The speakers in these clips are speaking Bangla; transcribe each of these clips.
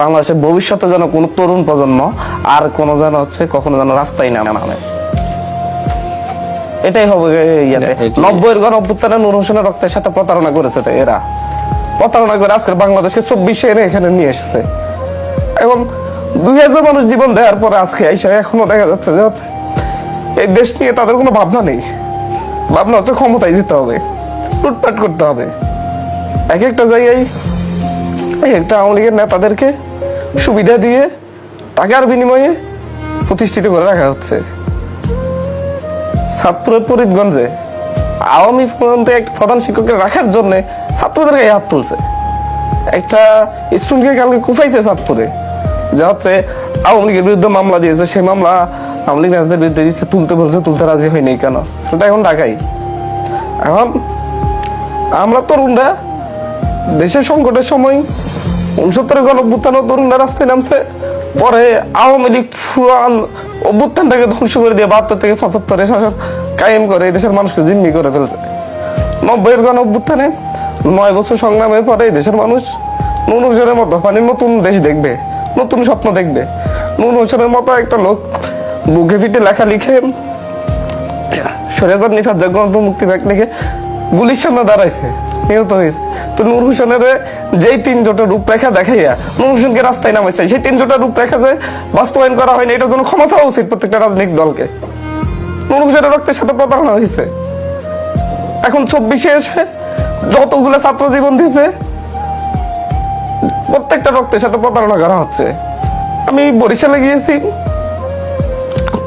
বাংলাদেশের ভবিষ্যতে যেন কোনো তরুণ প্রজন্ম আর কোনো যেন কখনো যেন রাস্তায় না নামে, এটাই হবে। ইয়াতে 90-এর গণ অভ্যুত্থানে নূর হোসেনের রক্তের সাথে প্রতারণা করেছে এরা, প্রতারণা করে আজকের বাংলাদেশকে 24-এ এনে এখানে নিয়ে এসেছে। এখন 2000 মানুষ জীবন দেওয়ার পরে আজকে এখনো দেখা যাচ্ছে যে এই দেশ নিয়ে তাদের কোনো ভাবনা নেই। ভাবনা হচ্ছে ক্ষমতায় যেতে হবে, লুটপাট করতে হবে। এক একটা জায়গায় একটা আওয়ামী লীগের নেতাদেরকে সুবিধা দিয়ে টাকার বিনিময়ে প্রতিষ্ঠিত করে রাখা হচ্ছে। ছাত্রের ফরিদগঞ্জে আওয়ামী একটা প্রধান শিক্ষককে রাখার জন্য ছাত্রদের গায়ে হাত তুলছে, একটা স্টুডেন্টকে কালকে কুফাইছে ছাত্রে, যা আওয়ামী লীগের বিরুদ্ধে মামলা দিয়েছে। সেই মামলা আওয়ামী লীগ নেতাদের বিরুদ্ধে দিচ্ছে, তুলতে বলছে, তুলতে রাজি হয়নি কেন? সেটা এখন ঢাকাই। এখন আমরা তরুণরা দেশের সংকটের সময় 69-এর গণ অভ্যুত্থানে তরুণরা রাস্তায় নামছে, পরে আওয়ামী লীগ ফুরান অভ্যুত্থানটাকে ধ্বংস করে দিয়ে 72 থেকে 75-এ শাসন কায়েম করে দেশের মানুষকে জিম্মি করে ফেলছে। 90-এর গণ অভ্যুত্থানে 9 বছর সংগ্রামের পরে দেশের মানুষ নূর হোসেনের মতো নতুন দেশ দেখবে, নতুন স্বপ্ন দেখবে। নূর হোসেনের মতো একটা লোক বুকে পিঠে লেখা লিখে সরেজার নিফাত গণতন্ত্র মুক্তি ব্যাগ লিখে গুলির সামনে দাঁড়াইছে, নিহত হয়েছে। তো নূর হোসেনের যেই 3 জোটের রূপরেখা দেখাইয়া নূর হোসেনকে রাস্তায় নামাইছে, সেই 3 জোটের রূপরেখা যে বাস্তবায়ন করা হয়নি, এটার জন্য ক্ষমা চাওয়া উচিত প্রত্যেকটা রাজনৈতিক দলকে। নূর হোসেনের রক্তের সাথে প্রতারণা হয়েছে। এখন 24-এ এসে যতগুলো ছাত্র জীবন দিছে, প্রত্যেকটা রক্তের সাথে প্রতারণা করা হচ্ছে। আমি বরিশালে গিয়েছি,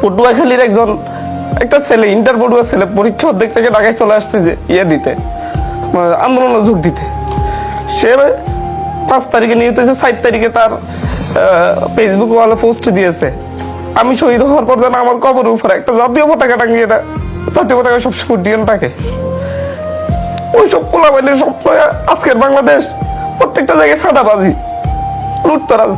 পটুয়াখালীর একটা ছেলে, ইন্টার পড়ুয়া ছেলে, পরীক্ষা দেখতে ঢাকায় চলে আসছে যে দিতে, আন্দোলনে যোগ দিতে। সে 5 তারিখে নিহত হয়েছে, 4 তারিখে তার ফেসবুক ওয়ালে পোস্ট দিয়েছে, আমি শহীদ হওয়ার পর যেন আমার কবরের উপরে একটা জাতীয় পতাকা টাঙিয়ে দেয়। জাতীয় পতাকা সবসময় উড্ডীয়মান থাকে। ওইসব পোলাপাইলের স্বপ্ন আজকের বাংলাদেশ। প্রত্যেকটা জায়গায় সাদাবাজি, লুটতরাজ।